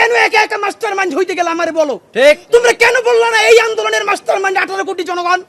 কেন একা একা মাস্টারমাইন্ড হইতে গেল আমারে বলো। ঠিক। তোমরা কেন বললো না এই আন্দোলনের মাস্টারমাইন্ড 18 কোটি জনগণ?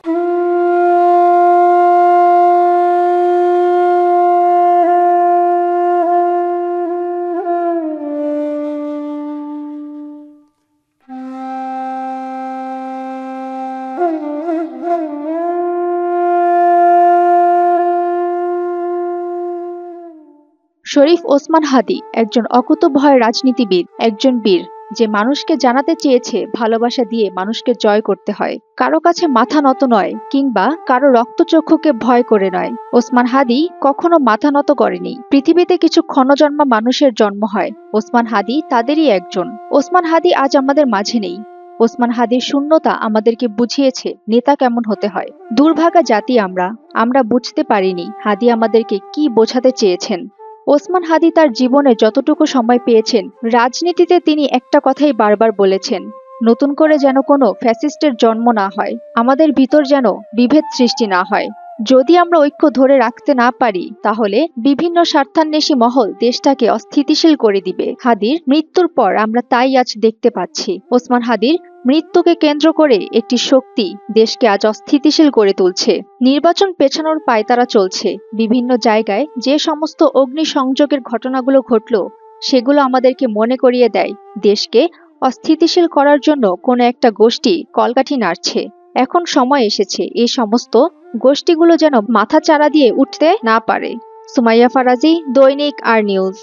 শরীফ ওসমান হাদী একজন অকুতোভয় রাজনীতিবিদ, একজন বীর যে মানুষকে জানাতে চেয়েছে ভালোবাসা দিয়ে মানুষকে জয় করতে হয়, কারো কাছে মাথা নত নয় কিংবা কারো রক্তচক্ষুকে ভয় করে নয়। ওসমান হাদী কখনো মাথা নত করেনি। পৃথিবীতে কিছু ক্ষণজন্মা মানুষের জন্ম হয়, ওসমান হাদী তাদেরই একজন। ওসমান হাদী আজ আমাদের মাঝে নেই। ওসমান হাদীর শূন্যতা আমাদেরকে বুঝিয়েছে নেতা কেমন হতে হয়। দুর্ভাগা জাতি আমরা বুঝতে পারিনি হাদী আমাদেরকে কি বোঝাতে চেয়েছেন। ওসমান হাদী তার জীবনে যতটুকু সময় পেয়েছেন, রাজনীতিতে তিনি একটা কথাই বারবার বলেছেন, নতুন করে যেন কোনো ফ্যাসিস্টের জন্ম না হয়, আমাদের ভিতর যেন বিভেদ সৃষ্টি না হয়। যদি আমরা ঐক্য ধরে রাখতে না পারি তাহলে বিভিন্ন স্বার্থান্বেষী মহল দেশটাকে অস্থিতিশীল করে দিবে। হাদীর মৃত্যুর পর আমরা তাই আজ দেখতে পাচ্ছি। ওসমান হাদীর মৃত্যুকে কেন্দ্র করে একটি শক্তি দেশকে আজ অস্থিতিশীল করে তুলছে। নির্বাচন পেছানোর পায়তারা চলছে। বিভিন্ন জায়গায় যে সমস্ত অগ্নিসংযোগের ঘটনাগুলো ঘটল, সেগুলো আমাদেরকে মনে করিয়ে দেয় দেশকে অস্থিতিশীল করার জন্য কোনো একটা গোষ্ঠী কলকাঠি নাড়ছে। এখন সময় এসেছে এই সমস্ত গোষ্ঠীগুলো যেন মাথা চাড়া দিয়ে উঠতে না পারে। সুমাইয়া ফারাজি, দৈনিক আর নিউজ।